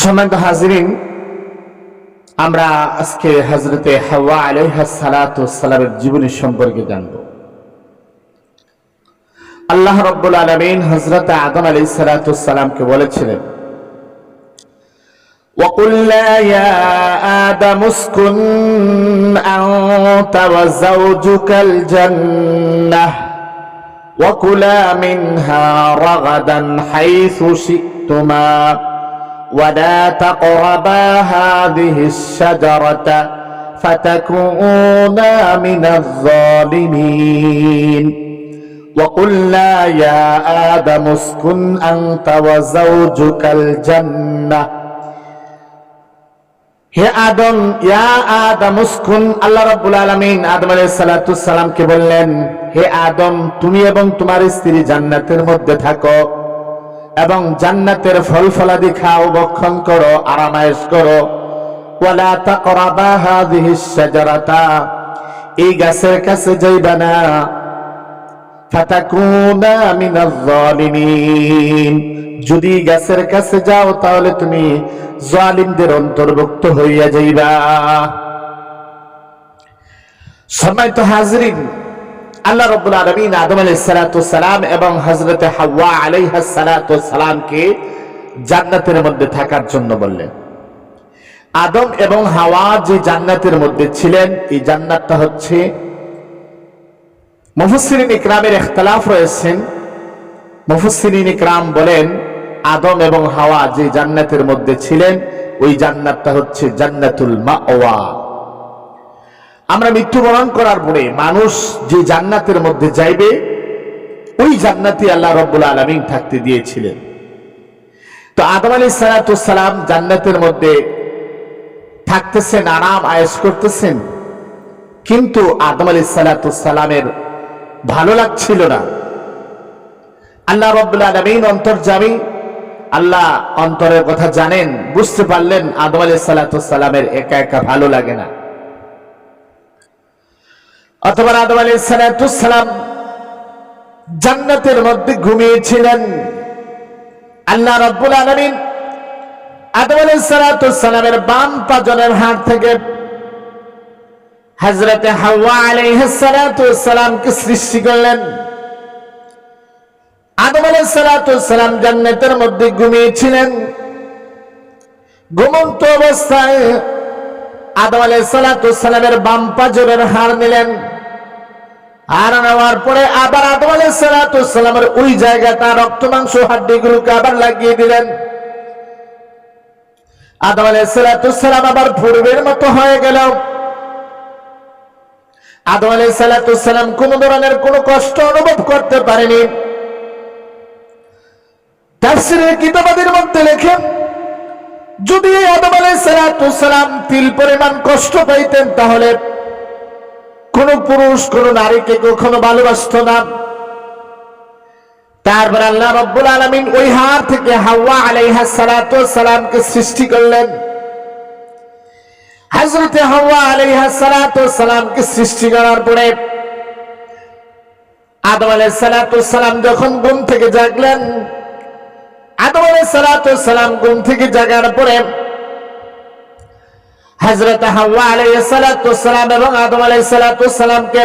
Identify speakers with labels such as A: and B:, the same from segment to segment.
A: সম্মানিত হাজিরিন, আমরা আজকে হযরতে হাওয়া আলাইহিস সালাতু ওয়াস সালামের জীবনী সম্পর্কে জানব। আল্লাহ রাব্বুল আলামিন হযরত আদম আলাইহিস সালাতু ওয়াস সালামকে বলেছিলেন, وَقُلْنَا يَا آدَمُ اسْكُنْ أَنْتَ وَزَوْجُكَ الْجَنَّةَ وَكُلَا مِنْهَا رَغَدًا حَيْثُ شِئْتُمَا وَلَا تَقْرَبَا هَذِهِ الشَّجَرَةَ فَتَكُونَا مِنَ الظَّالِمِينَ وَقُلْنَا يَا آدَمُ اسْكُنْ أَنْتَ وَزَوْجُكَ الْجَنَّةَ হে আদম, ইয়া আদম উসকুন, আল্লাহ রাব্বুল আলামিন আদম আলাইহিস সালাতু ওয়াস সালামকে বললেন, হে আদম, তুমি এবং তোমার স্ত্রী জান্নাতের মধ্যে থাকো এবং জান্নাতের ফল ফলাদি খাও, ভক্ষণ করো, আরামায়েশ করো। ওয়ালা তাকরাবা হাযিহিস শাজারাতা, এই গাছের কাছে যাইবা না। ফাতাকুনা মিনাজ জালিমিন, যদি গাছের কাছে যাও তাহলে তুমি জালিমদের অন্তর্ভুক্ত হইয়া যাইবা। সম্মানিত হাজিরিন, আল্লাহ রাব্বুল আলামিন আদম আলাইহিস সালাতু ওয়াস সালাম এবং হযরতে হাওয়া আলাইহাস সালাতু ওয়াস সালামকে জান্নাতের মধ্যে থাকার জন্য বললেন। আদম এবং হাওয়া যে জান্নাতের মধ্যে ছিলেন, এই জান্নাতটা হচ্ছে, মুফাসসিরিন ইকরামের ইখতিলাফ রয়েছেন। মুফাসসিরিন ইকরাম বলেন, আদম এবং হাওয়া যে জান্নাতের মধ্যে ছিলেন, ওই জান্নাতটা হচ্ছে জান্নাতুল মাওয়া। আমরা মৃত্যুবরণ করার পরে মানুষ যে জান্নাতের মধ্যে যাইবে, ওই জান্নাতে আল্লাহ রাব্বুল আলামিন থাকতে দিয়েছিলেন। তো আদম আলাইহিস সালাতু ওয়াস সালাম জান্নাতের মধ্যে থাকতেছেন, আরাম আয়েশ করতেছেন, কিন্তু আদম আলাইহিস সালাতু ওয়াস সালামের ভালো লাগছিল না। আল্লাহ রাব্বুল আলামিন অন্তর্যামী, আল্লাহ অন্তরের কথা জানেন, বুঝতে পারলেন আদম আলাইহিস সালাতু ওয়াস সালামের একা একা ভালো লাগে না। অথবা আদম আলাইহিস সালাতু ওয়াস সালাম জান্নাতের মধ্যে ঘুমিয়েছিলেন। আল্লাহ রাব্বুল আলামিন আদম আলাইহিস সালাতু ওয়াস সালামের বাম পাজরের হাড় থেকে হযরতে হাওয়া আলাইহিস সালাতু ওয়াস সালামকে সৃষ্টি করলেন। আদম আলাইহিস সালাতু ওয়াস সালাম জান্নাতের মধ্যে ঘুমিয়েছিলেন। ঘুমন্ত অবস্থায় আদম আলাইহিস সালাতু ওয়াস সালামের বাম পাজরের হাড় নিলেন। আর নেওয়ার পরে আবার আদম আলাইহিস সালাতু ওয়াস সালামের ওই জায়গাটা, রক্ত মাংস হাড্ডিগুলোকে আবার লাগিয়ে দিলেন। আদম আলাইহিস সালাতু ওয়াস সালাম আবার পূর্বের মতো হয়ে গেল। আদম আলাইহিস সালাতু ওয়াস সালাম কোন ধরনের কোনো কষ্ট অনুভব করতে পারেনি। তাফসীরের কিতাবাদের মধ্যে লেখেন, যদি আদম আলাইহিস সালাতু ওয়াস সালাম তিল পরিমাণ কষ্ট পাইতেন, তাহলে কোন পুরুষ কোন নারীকে কখনো ভালোবাসতো না। তারপর আল্লাহ রাব্বুল আলামিন ওই হাড় থেকে হাওয়া আলাইহাস সালাতু ওয়াস সালামকে সৃষ্টি করলেন। হযরতে হাওয়া আলাইহাস সালাতু ওয়াস সালামকে সৃষ্টি করার পরে আদম আলাইহিস সালাতু ওয়াস সালাম যখন ঘুম থেকে জাগলেন, আদম আলাইহিস সালাতু ওয়াস সালাম ঘুম থেকে জাগার পরে হযরত হাওয়া আলাইহিস সালাতু ওয়াস সালাম এবং আদম আলাইহিস সালাতু ওয়াস সালামকে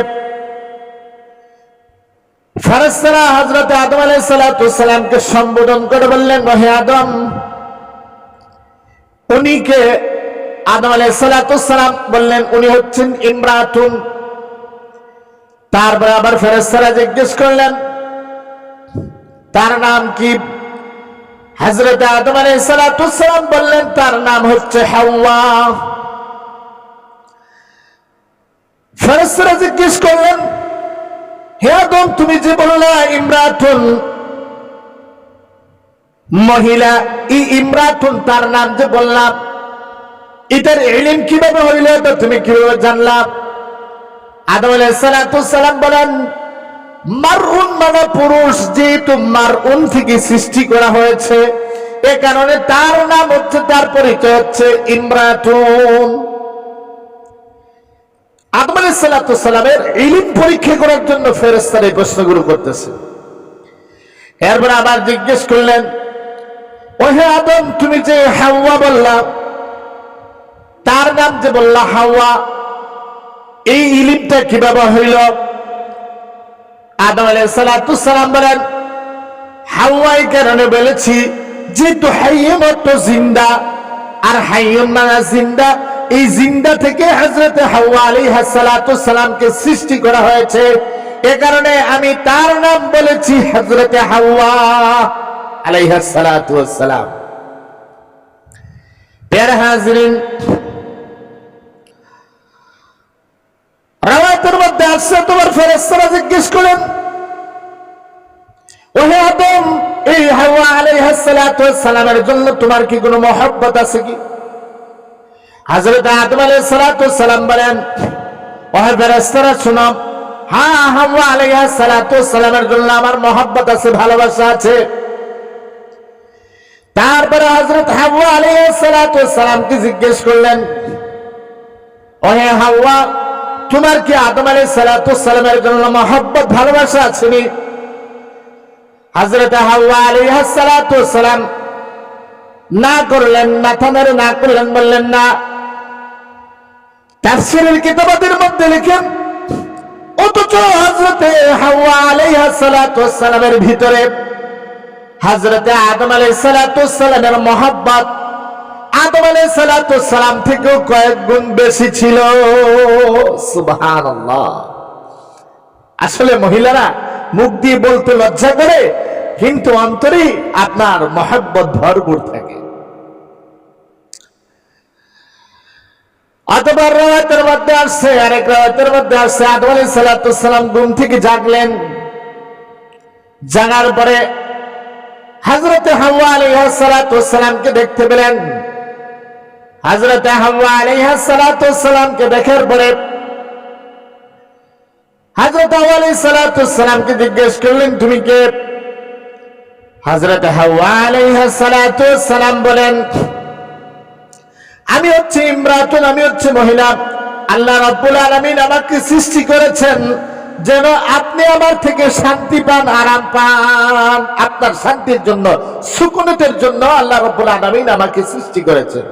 A: ফেরেশতারা হযরত আদম আলাইহিস সালাতু ওয়াস সালামকে সম্বোধন করে বললেন, হে আদম। উনিকে আদম আলাইহিস সালাতু ওয়াস সালাম বললেন, উনি হচ্ছেন ইমরাতুন। তারপর আবার ফেরেশতারা জিজ্ঞেস করলেন, তার নাম কি? হযরত আদম আলাইহিস সালাতু ওয়াস সালাম বললেন, তার নাম হচ্ছে হাওয়া। ফেরেশতারা জিজ্ঞেস করলেন, হে আদম, তুমি যে বললা ইমরাতুন, মহিলা, এই ইমরাতুন তার নাম যে বললাম, এটার ইলম কিভাবে হইল, তো তুমি কিভাবে জানলা? আদম আলাইহিস সালাতু ওয়াস সালাম বলেন, মারউন মানে পুরুষ, যেহেতু মারউন থেকে সৃষ্টি করা হয়েছে, এ কারণে তার নাম হচ্ছে, তার পরিচয় হচ্ছে ইমরাতুন। আদম আলাইহিস সালাতু ওয়াস সালামের ইলম পরীক্ষা করার জন্য ফেরেশতারা এই প্রশ্নগুলো করতেছে। এরপর আবার জিজ্ঞেস করলেন, ওহে আদম, তুমি যে হাওয়া বললা, তার নাম যে বললা হাওয়া, এই ইলিমটা কিভাবে হইল? আদম আলাইহিস সালাম বলেন, হাওয়াই কারণে বলেছি, যেহেতু হাইয়ুন অর্থ জিন্দা, আর হাইয়ুন মানে জিন্দা, এই জিন্দা থেকে হযরত হাওয়া আলাইহিস সালামকে সৃষ্টি করা হয়েছে। এ কারণে আমি তার নাম বলেছি হযরত হাওয়া আলাইহিস সালাম। প্যারা হাজরিন, রাওয়ায়াতের মধ্যে আসছে, তোমার ফেরেশতারা জিজ্ঞেস করেন, ওহে আদম, এই হাওয়া আলাইহিস সালামের জন্য তোমার কি কোনো মহব্বত আছে কি? হযরত আদম আলাইহিস সালাম বলেন, ওহে ফেরেশতারা শুনো, হ্যাঁ, হাওয়া আলাইহিস সালামের জন্য আমার মহব্বত আছে, ভালোবাসা আছে। তারপরে হযরত হাওয়া আলাইহিস সালামকে জিজ্ঞেস করলেন, ওহে হাওয়া, তোমার কি আদম আলাইহিস সালামের জন্য মহব্বত, ভালোবাসা আছে নি? হযরত হাওয়া আলাইহিস সালাম না করলেন, মাথা নেড়ে না করলেন, বললেন না। তাফসীরের কিতাবের মধ্যে লিখেন, অথচ হযরত হাওয়া আলাইহিস সালামের ভিতরে হযরত আদম আলাইহিস সালামের মহব্বত আদম আলাইহিস সালাম থেকেও কয়েক গুণ বেশি ছিল। সুবহানাল্লাহ। আসলে মহিলারা মুখ দিয়ে বলতে লজ্জা করে, কিন্তু অন্তরে আপনার মহব্বত ভরপুর থাকে। অতঃপর রাওয়ায়াতের মধ্যে আসছে, আরেক রাওয়ায়াতের মধ্যে আসছে, আদম আলাইহিস সালাম ঘুম থেকে জাগলেন। জাগার পরে হযরত হাওয়া আলাইহিস সালামকে দেখতে পেলেন। হযরত হাওয়া আলাইহিস সালামকে দেখার পরে হযরত হাওয়া আলাইহিস সালামকে জিজ্ঞেস করলেন, তুমি কে? হযরত হাওয়া আলাইহিস সালাম বলেন, আমি হচ্ছে ইমরাতুন, আমি হচ্ছে মহিলা। আল্লাহ রাব্বুল আলামিন আমাকে সৃষ্টি করেছেন যেন আপনি আমার থেকে শান্তি পান, আরাম পান। আপনার শান্তির জন্য, সুকুনতের জন্য আল্লাহ রাব্বুল আলামিন আমাকে সৃষ্টি করেছেন।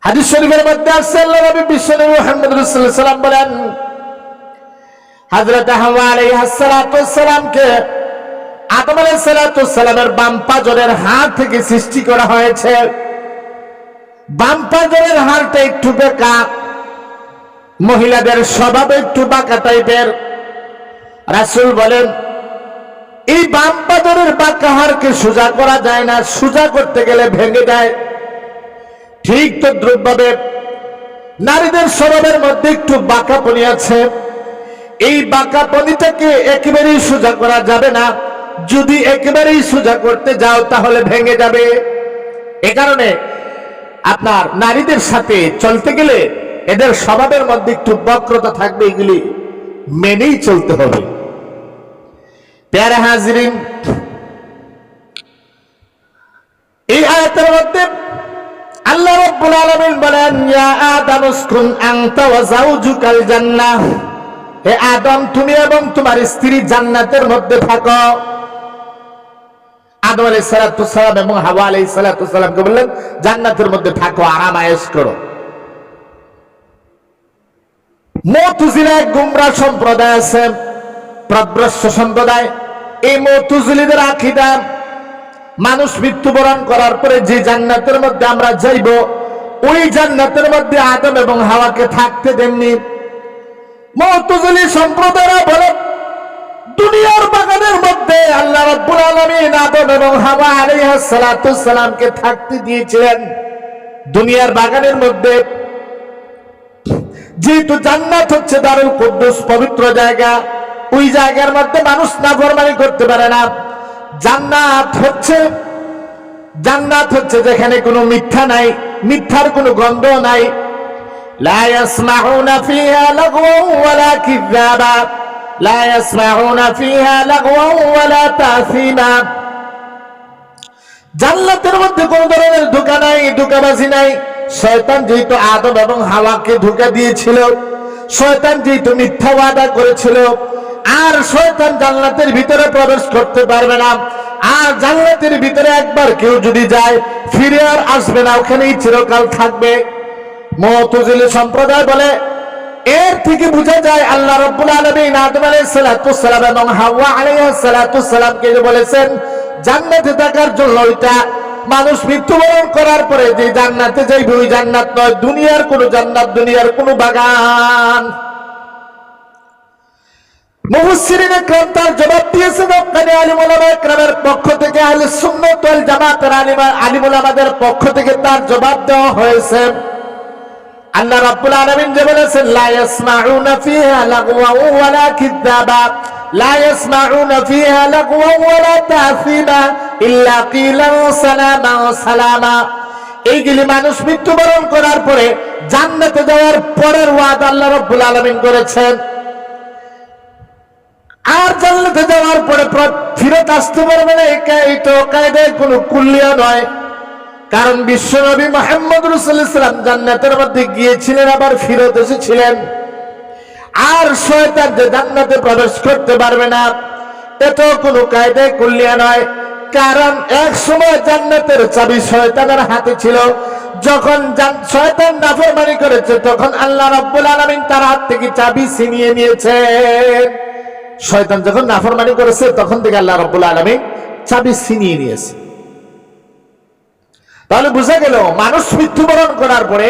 A: হাদিস শরীফের মধ্যে আছে, আল্লাহ নবী বিশ্বনবী মুহাম্মদ রাসূলুল্লাহ সাল্লাল্লাহু আলাইহি ওয়াসাল্লাম বলেন, হযরত হাওয়া আলাইহিস সালামকে আদম আলাইহিস সালামের বাম পাজরের হাড় থেকে সৃষ্টি করা হয়েছে। বাম পাজরের হাড়টা একটু বেঁকা, মহিলাদের স্বভাব একটু বাঁকা টাইপের। রাসূল বলেন, এই বাম পাজরের বাঁকা হাড়কে সোজা করা যায় না, সোজা করতে গেলে ভেঙে যায়। ঠিক তদ্রুপভাবে নারীদের স্বভাবের মধ্যে একটু বাঁকাপনি আছে। এই বাঁকাপনিটাকে একেবারেই সোজা করা যাবে না, যদি একেবারেই সোজা করতে যাও তাহলে ভেঙে যাবে। এ কারণে আপনার নারীদের সাথে চলতে গেলে এদের স্বভাবের মধ্যে একটু বক্রতা থাকবে, এগুলি মেনেই চলতে হবে। প্যারা হাজরিন, এই আয়াতের মধ্যে আল্লাহ রাব্বুল আলামিন বলেন, ইয়া আদম উসকুন আনতা ওয়া যাওজুকাল জান্নাহ, হে আদম, তুমি এবং তোমার স্ত্রী জান্নাতের মধ্যে থাকো। আদম আলাইহিস সালাম এবং হাওয়া আলাইহিস সালামকে বললেন, জান্নাতের মধ্যে থাকো, আরাম আয়েশ করো। মুতাজিলা এক গুমরাহ সম্প্রদায় আছে, প্রভ্রষ্ট সম্প্রদায়। এই মুতাজিলীদের আকীদা, মানুষ মৃত্যুবরণ করার পরে যে জান্নাতের মধ্যে আমরা যাইব, ওই জান্নাতের মধ্যে আদম এবং হাওয়াকে থাকতে দেননি। মুতাজিলী সম্প্রদায়রা বলে, দুনিয়ার বাগানের মধ্যে আল্লাহ রাব্বুল আলামিন আদম এবং হাওয়া আলাইহিস সালামকে থাকতে দিয়েছিলেন। দুনিয়ার বাগানের মধ্যে, যেহেতু জান্নাত হচ্ছে দারুল কুদ্দুস, পবিত্র জায়গা, ওই জায়গার মধ্যে মানুষ নাফরমানি করতে পারে না। জান্নাত হচ্ছে যেখানে কোনো মিথ্যা নাই, মিথ্যার কোনো গন্ধ নাই। লা ইয়াসমাউনা ফিহা লাগওয়ান ওয়ালা কিযাবা, লা ইয়াসমাউনা ফিহা লাগওয়ান ওয়ালা তাসিমা। জান্নাতের মধ্যে কোন ধরনের ধোঁকা নাই, ধোঁকাবাজি নাই। শয়তান যেহেতু আদম এবং হাওয়াকে ধোঁকা দিয়েছিল, শয়তান যেহেতু মিথ্যা ওয়াদা করেছিল, আর শয়তান জান্নাতের ভিতরে প্রবেশ করতে পারবে না। আর জান্নাতের ভিতরে একবার কেউ যদি যায় ফিরে আর আসবে না, ওখানেই চিরকাল থাকবে। মুতাজিলি সম্প্রদায় বলে এর থেকে বোঝা যায় আল্লাহ রাব্বুল আলামিন আদম আলাইহিস সালাতু ওয়াসসালাম এবং হাওয়া আলাইহিস সালাতু ওয়াসসালামকে যে বলেছেন জান্নাতে থাকার জন্য, ওইটা মানুষ মৃত্যুবরণ করার পরে যে জান্নাতে যাইবে ওই জান্নাত নয়, দুনিয়ার কোন জান্নাত, দুনিয়ার কোন বাগান। মুফাসসিরিনে কেরাম তার জবাব দিয়েছেন ওখানে আলিম উলামা কেরামের পক্ষ থেকে, আহলে সুন্নাত ওয়াল জামাতের আলিম উলামাদের পক্ষ থেকে তার জবাব দেওয়া হয়েছে। আল্লাহ রাব্বুল আলামিন যে বলেছেন লা ইয়াসমাউনা ফিহা লাগওয়া ওয়ালা কিযাবা, লা ইয়াসমাউনা ফিহা লাগওয়া ওয়ালা তাসিমা ইল্লা কিলান সালামান সালামা। এইগুলি মানুষ মৃত্যুবরণ করার পরে জান্নাতে যাওয়ার পরের ওয়াদা আল্লাহ রাব্বুল আলামিন করেছেন। আর জান্নাতে যাওয়ার পরে ফিরত আসতে পারবে না, এই তো কায়দায় কোনো কুল্লিয়া নয়। কারণ বিশ্বনবী মুহাম্মদ রাসূলুল্লাহ সাল্লাল্লাহু আলাইহি ওয়াসাল্লাম জান্নাতের মধ্যে গিয়েছিলেন, আবার ফিরত এসেছিলেন। আর শয়তান যে জান্নাতে প্রবেশ করতে পারবে না, এটাও কোনো কায়দায় কুল্লিয়া নয়। কারণ এক সময় জান্নাতের চাবি শয়তানের হাতে ছিল। যখন শয়তান নাফরমানি করেছে তখন আল্লাহ রাব্বুল আলামিন তার হাত থেকে চাবি ছিনিয়ে নিয়েছেন। শয়তান যখন নাফরমানি করেছে তখন থেকে আল্লাহ রাব্বুল আলামিন চাবি ছিনিয়ে নিয়েছে। তাহলে বোঝা গেল মানুষ মৃত্যুবরণ করার পরে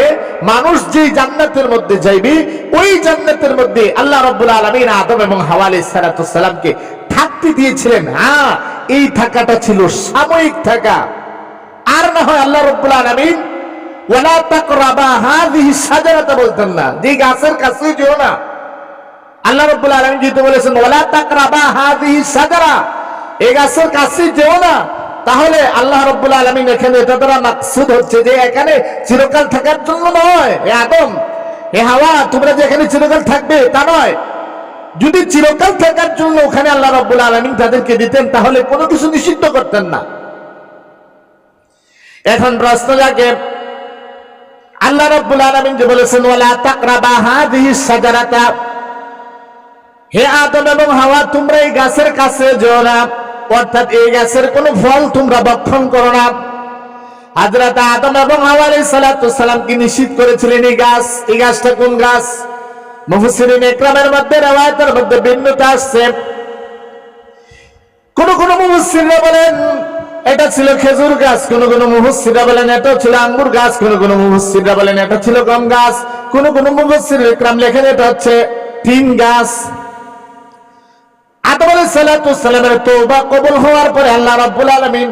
A: মানুষ যে জান্নাতের মধ্যে যাইবে ওই জান্নাতের মধ্যে আল্লাহ রাব্বুল আলামিন আদম এবং হাওয়া আলাইহিস সালাতু ওয়াস সালামকে থাকতে দিয়েছিলেন। হ্যাঁ, এই থাকাটা ছিল সাময়িক থাকা। আর না হয় আল্লাহ রাব্বুল আলামিন ওয়ালা তাকরাবা হাযিহি শাজারাতা বলতেন না, যে গাছের কাছে যেও না। আল্লাহ রাব্বুল আলামিন যেহেতু বলেছেন ওয়ালা তাকরাবা হাযিহি শাজারা, এই গাছের কাছে যেও না, তাহলে আল্লাহ রাব্বুল আলামিন এখানে এটা দ্বারা মাকসুদ হচ্ছে যে এখানে চিরকাল থাকার জন্য নয়। হে আদম, হে হাওয়া, তোমরা যে এখানে চিরকাল থাকবে তা নয়। যদি চিরকাল থাকার জন্য ওখানে আল্লাহ রাব্বুল আলামিন তাদেরকে দিতেন তাহলে কোনো কিছু নিষিদ্ধ করতেন না। এখন প্রশ্ন জাগে, আল্লাহ রাব্বুল আলামিন যে বলেছেন ওয়ালা তাকরাবা হাযিহি শাজারাতা, হে আদম এবং হাওয়া তোমরা এই গাছের কাছে যেও না, অর্থাৎ এই গাছের কোনো ফল তোমরা ভক্ষণ করো না। হযরত আদম এবং হাওয়া আলাইহিস সালাতু ওয়াস সালাম কি নিষিদ্ধ করেছিলেন এই গাছ? এই গাছটা কোন গাছ? মুফাসসিরিনে ইকরামের মধ্যে riwayতের মধ্যে ভিন্নতা আসছে। কোন কোন মুফাসসিররা বলেন এটা ছিল খেজুর গাছ, কোন কোন মুফাসসিররা বলেন এটা ছিল আঙ্গুর গাছ, কোন কোন মুফাসসিররা বলেন এটা ছিল গম গাছ, কোন কোন মুফাসসির ইকরাম লেখেন এটা হচ্ছে তিন গাছ। আদম আলাইহিস সালাতু ওয়াস সালামের তওবা কবুল হওয়ার পরে আল্লাহ রাব্বুল আলামিন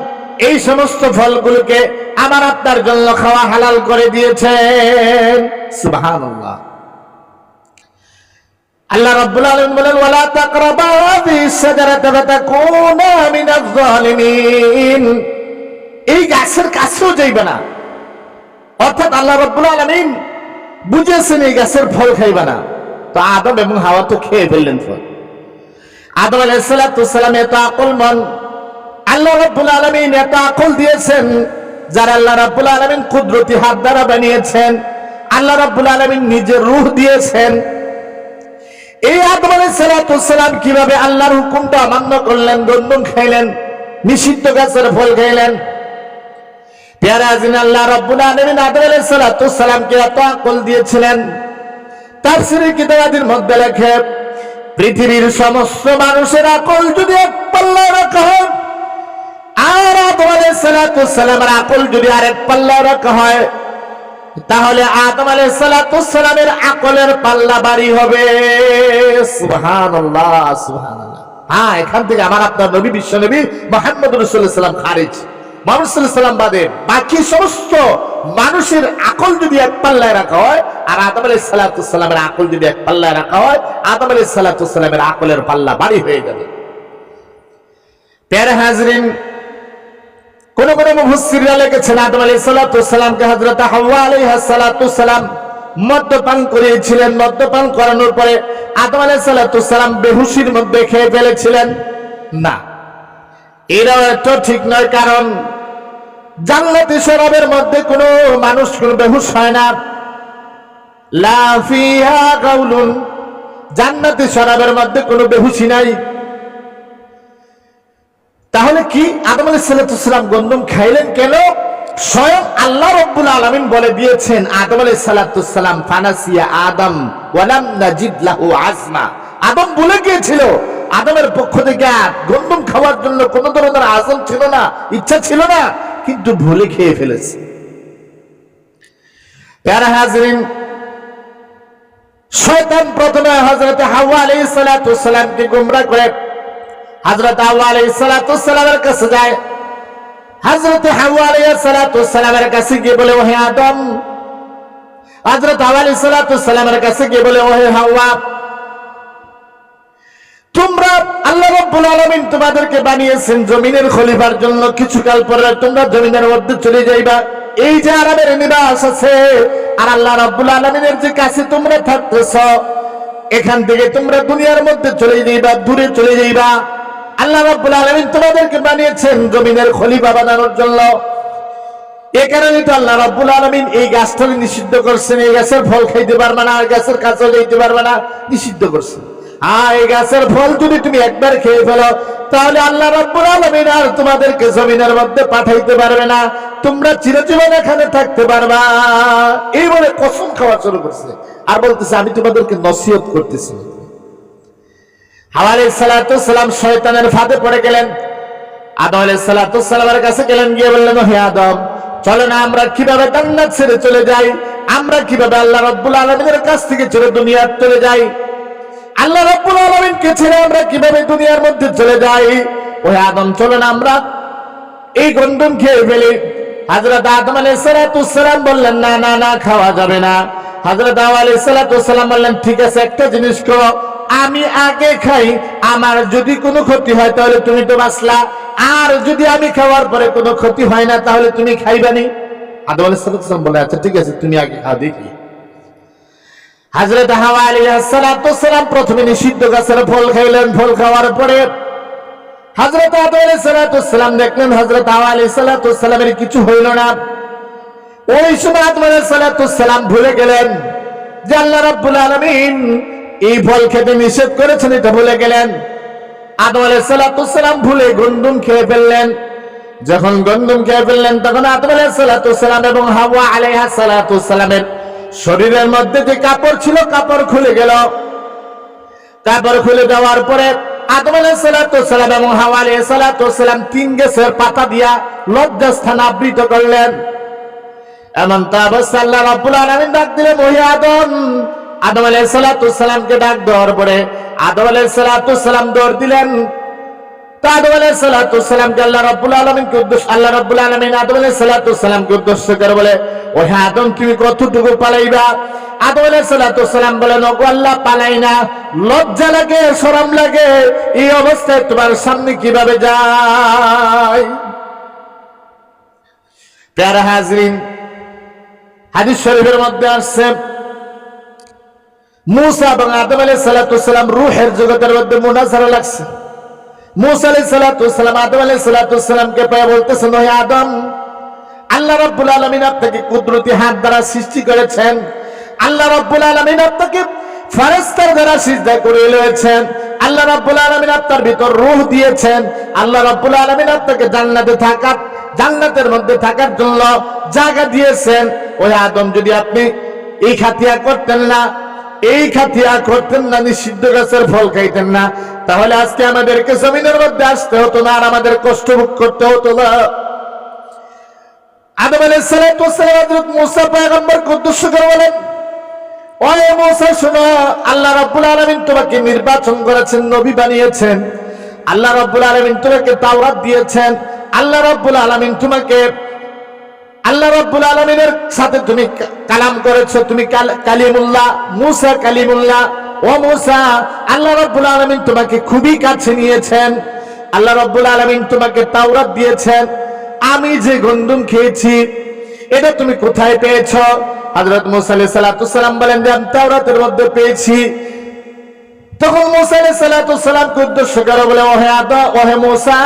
A: এই সমস্ত ফলগুলোকে আমার আপনার জন্য খাওয়া হালাল করে দিয়েছেন। সুবহানাল্লাহ। আল্লাহ রাব্বুল আলামিন বলেন ওয়ালা তাকরাবা হাযিহিস শাজারাতা ফাতাকুনা মিনাজ জালিমিন, এই গাছের কাছেও যাইবে না। অর্থাৎ আল্লাহ রাব্বুল আলামিন বুঝেছেন এই গাছের ফল খাইবে না। তো আদম এবং হাওয়া তো খেয়ে ফেললেন ফল। আদম আলাইহিস সালাতু ওয়াস সালাম এত আকলমন, আল্লাহ রাব্বুল আলামিন এত আকল দিয়েছেন যারা আল্লাহ রাব্বুল আলামিন কুদরতি হাত দ্বারা বানিয়েছেন। আল্লাহ রাব্বুল আলামিন নিজের রূহ দিয়েছেন। এই আদম আলাইহিস সালাতু ওয়াস সালাম কিভাবে আল্লাহর হুকুমটা অমান্য করলেন, গন্ধম খাইলেন, নিষিদ্ধ গাছের ফল খাইলেন। প্যারা আজিন আল্লাহ রাব্বুল আলামিন আদম আলাইহিস সালাতু ওয়াস সালামকে এত আকল দিয়েছিলেন। তাফসীরের কিতাবাদির মধ্যে লেখে পৃথিবীর সমস্ত মানুষের আকল যদি এক পাল্লায় রাখা হয় আর আদম আলাইহিস সালাতু ওয়াস সালামের আকল যদি আরেক পাল্লায় রাখা হয় তাহলে আদম আলাইহিস সালাতু ওয়াস সালামের আকলের পাল্লা ভারী হবে। সুবহানাল্লাহ, সুবহানাল্লাহ। হ্যাঁ, এখান থেকে আমার আপনার নবী বিশ্ব নবী মুহাম্মদ রাসূলুল্লাহ সাল্লাল্লাহু আলাইহি ওয়াসাল্লাম খারিজ। মুহাম্মদ সাল্লাল্লাহু আলাইহি ওয়াসাল্লাম বাদে বাকি সমস্ত মানুষের আকল যদি এক পাল্লায় রাখা হয় আর আদম আলাইহিস সালাতু ওয়াস সালামের আকল যদি এক পাল্লায় রাখা হয় আদম আলাইহিস সালাতু ওয়াস সালামের আকলের পাল্লা ভারী হয়ে যাবে। প্যারে হাজরিন, কোন কোন মুফাসসিররা লিখেছেন আদম আলাইহিস সালাতু ওয়াস সালামকে হযরত হাওয়া আলাইহিস সালাতু ওয়াস সালাম মদ্যপান করিয়েছিলেন। মদ্যপান করানোর পরে আদম আলাইহিস সালাতু ওয়াস সালাম বেহুশির মধ্যে খেয়ে ফেলেছিলেন না, এটাও তো ঠিক নয়। কারণ জান্নাতি শরাবের মধ্যে কোনো মানুষ কোনো বেহুশ হয় না। লা ফিহা গাউলুন, জান্নাতি শরাবের মধ্যে কোনো বেহুশি নাই। তাহলে কি আদম আলাইহিস সালাম গন্ধম খাইলেন কেন? স্বয়ং আল্লাহ রাব্বুল আলামিন বলে দিয়েছেন আদম আলাইহিস সালাম ফানাসিয়া আদম ওয়ালাম নাজিদ লাহু আজমা। আদম ভুলে গিয়েছিল, আদমের পক্ষ থেকে গন্ধম খাওয়ার জন্য কোন ধরনের আজম ছিল না, ইচ্ছা ছিল না, কিন্তু ভুলে খেয়ে ফেলেছে। প্যারা হাজরিন, শয়তান প্রথমে হযরত হাওয়া আলাইহিস সালামকে গোমরাহ করে হযরত হাওয়া আলাইহিস সালামের কাছে যায়। হযরত হাওয়া আলাইহিস সালামের কাছে গিয়ে বলে, ওহে আদম। হযরত হাওয়া আলাইহিস সালামের কাছে গিয়ে বলে, ওহে হাওয়া, তোমরা আল্লাহ রাব্বুল আলামিন তোমাদেরকে বানিয়েছেন জমিনের খলিফার জন্য। কিছুকাল পরে তোমরা জমিনের মধ্যে চলে যাইবা। এই যে আরামের নিবাস আছে, আর আল্লাহ রাব্বুল আলামিনের যে কাছে তোমরা থাকতেছ, এখান থেকে তোমরা দুনিয়ার মধ্যে চলে যাইবা, দূরে চলে যাইবা। আল্লাহ রাব্বুল আলামিন তোমাদেরকে বানিয়েছেন জমিনের খলিফা বানানোর জন্য। এই কারণে তো আল্লাহ রাব্বুল আলামিন এই গাছটাকে নিষিদ্ধ করছেন। এই গাছের ফল খাইতে পারবে না, আর গাছের কাছে যাইতে পারবে না, নিষিদ্ধ করছেন। এই গাছের ফল যদি তুমি একবার খেয়ে ফেলো, তাহলে আল্লাহ রাব্বুল আলামিন আর তোমাদেরকে জমিনের মধ্যে পাঠাইতে পারবে না, তোমরা চিরজীবন এখানে থাকতে পারবা। এই বলে কসম খাওয়া শুরু করছে, আর বলতেছে আমি তোমাদেরকে নসিহত করতেছি। হাওয়া আলাইহিস সালাম শয়তানের ফাঁদে পড়ে গেলেন। আদম আলাইহিস সালামের কাছে গেলেন, গিয়ে বললেন, হে আদম, চলো না আমরা কিভাবে জান্নাত ছেড়ে চলে যাই, আমরা কিভাবে আল্লাহ রাব্বুল আলামিনের কাছ থেকে ছেড়ে দুনিয়ার চলে যাই, আল্লাহ রাব্বুল আলামিনকে ছেড়ে আমরা কিভাবে দুনিয়ার মধ্যে চলে যাই। ওহে আদম, চলো না আমরা এই গন্ধম খেয়ে ফেলি। হযরত আদম আলাইহিস সালাম বললেন, না না না, খাওয়া যাবে না। হযরত হাওয়া আলাইহিস সালাম বললেন, ঠিক আছে, একটা জিনিস করো, আমি আগে খাই, আমার যদি কোনো ক্ষতি হয় তাহলে তুমি তো বাঁচলা, আর যদি আমি খাওয়ার পরে কোনো ক্ষতি হয় না তাহলে তুমি খাইবানি। আদম আলাইহিস সালাম বলে, আচ্ছা ঠিক আছে, তুমি আগে খাও দেখি। হযরত হাওয়া আলাইহিস সালাম প্রথমে নিষিদ্ধ গাছের ফল খাইলেন। ফল খাওয়ার পরে হযরত আদম আলাইহিস সালাম দেখলেন হযরত হাওয়া আলাইহিস সালামের কিছু হইল না। ওই সময় আদম আলাইহিস সালাম ভুলে গেলেন যে আল্লাহ রাব্বুল আলামিন এই ফল খেতে নিষেধ করেছেন, এটা ভুলে গেলেন। আদম আলাইহিস সালাম ভুলে গন্ধম খেয়ে ফেললেন। যখন গন্ধম খেয়ে ফেললেন, তখন আদম আলাইহিস সালাম এবং হাওয়া আলাইহিস সালামের শরীরের মধ্যে যে কাপড় ছিল, কাপড় খুলে গেল। কাপড় খুলে দেওয়ার পরে আদম আলাইহিস সালাম এবং হাওয়া আলাইহিস সালাম 3 গাছের পাতা দিয়া লজ্জাস্থান আবৃত করলেন। এমন তা অবস্থা আল্লাহ রাব্বুল আলামিন ডাক দিলেন, ওহে আদম। আদম আলাইহিস সালামকে ডাক দেওয়ার পরে আদম আলাইহিস সালাম দৌড় দিলেন। তো আদম আলাইহিস সালামকে আল্লাহ রাব্বুল আলামিন আদম আলাইহিস সালামকে উদ্দেশ্য করে বলে, ওহে আদম, তুমি কতটুকু পালাইবা? আদম আলাইহিস সালাম বলেন, ওগো আল্লাহ, পালাই না, লজ্জা লাগে, শরম লাগে, এই অবস্থায় তোমার সামনে কিভাবে যাই। প্যারা হাজরিন, হাদিস শরীফের মধ্যে আসছে মুসা এবং আদম আলাইহিস সালাম রূহের জগতের মধ্যে মুনাজারা লাগছে। মুসা আলাইহিস সালাম আদম আলাইহিস সালামকে পেয়ে বলতেছেন, হে আদম, আল্লাহ রাব্বুল আলামিন আপনাকে কুদরতি হাত দ্বারা সৃষ্টি করেছেন। আল্লাহ রাব্বুল আলামিন আপনাকে ফেরেশতার দ্বারা সিজদা করিয়েছেন। আল্লাহ রাব্বুল আলামিন আপনার ভিতর রূহ দিয়েছেন। আল্লাহ রাব্বুল আলামিন আপনাকে জান্নাতের মধ্যে থাকার জন্য জায়গা দিয়েছেন। ওই আদম, যদি আপনি এই খাতিয়া করতেন না, নিষিদ্ধ গাছের ফল খাইতেন না, তাহলে আজকে আমাদেরকে জমিনের মধ্যে আসতে হতো না, আর আমাদের কষ্ট ভোগ করতে হতো না। আদম আলাইহিস সালাম হযরত মুসা পয়গম্বরকে উদ্দেশ্য করে বলেন, ওহে মুসা, শোনো, আল্লাহ রাব্বুল আলামিন তোমাকে নির্বাচন করেছেন, নবী বানিয়েছেন। আল্লাহ রাব্বুল আলামিন তোমাকে তাওরাত দিয়েছেন। আল্লাহ রাব্বুল আলামিনের সাথে তুমি কালাম করেছো, তুমি কালিমুল্লাহ, মুসা কালিমুল্লাহ। ও মুসা, আল্লাহ রাব্বুল আলামিন তোমাকে খুবই কাছে নিয়েছেন। আল্লাহ রাব্বুল আলামিন তোমাকে তাওরাত দিয়েছেন। আমি যে গন্ধম খেয়েছি, এটা তুমি কোথায় পেয়েছো? হযরত মুসা আলাইহিস সালাম বলেন যে আমি তাওরাতের মধ্যে পেয়েছি। তখন মুসা আলাইহিস সালামকে উদ্দেশ্য করে বলে, ওহে মুসা,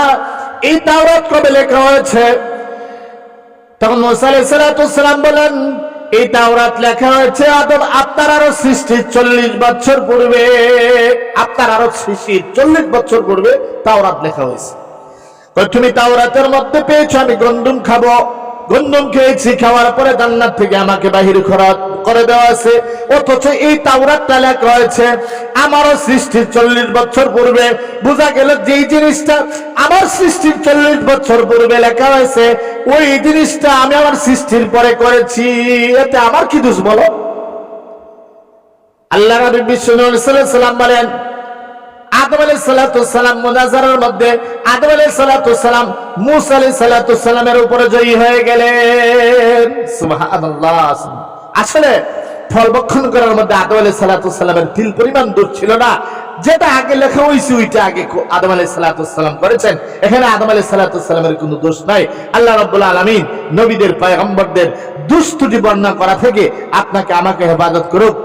A: এই তাওরাত কবে লেখা হয়েছে? তখন মুসা আলাইহিস সালাম বলেন, এই তাওরাত লেখা হয়েছে আদম আপনার আরো সৃষ্টির 40 বছর পূর্বে। আপনার আরো সৃষ্টির 40 বছর পূর্বে তাওরাত লেখা হয়েছে। তুমি তাওরাতের মধ্যে পেয়েছো আমি গন্ডুম খাবো, গন্ডুম খেয়েছি, খাওয়ার পরে জান্নাত থেকে আমাকে বাহির করে দেওয়া আছে। অথচ এই তাওরাতটা লেখা হয়েছে আমারও সৃষ্টির 40 বছর পূর্বে। বোঝা গেল যেই জিনিসটা আমার সৃষ্টির 40 বছর পূর্বে লেখা হয়েছে ওই জিনিসটা আমি আমার সৃষ্টির পরে করেছি, এতে আমার কি দোষ বলো? আল্লাহ নবী বিষ্ণু সাল্লাম বলেন আদম আলাইহিস সালাতু সালাম মুনাজারার মধ্যে আদম আলাইহিস সালাতু সালাম মূসা আলাইহিস সালাতু সালামের উপরে জয়ী হয়ে গেলেন। সুবহানাল্লাহ। আসলে ফল ভক্ষণ করার মধ্যে আদম আলাইহিস সালাতু সালামের তিল পরিমাণ দোষ ছিল না। যেটা আগে লেখা হয়েছে ওইটা আগে আদম আলাইহিস সালাতু সালাম করেছেন, এখানে আদম আলাইহিস সালাতু সালামের কোনো দোষ নাই। আল্লাহ রাব্বুল আলামিন নবীদের পয়গম্বরদের দুষ্টুটি বর্ণনা করা থেকে আপনাকে আমাকে হেফাজত করুক।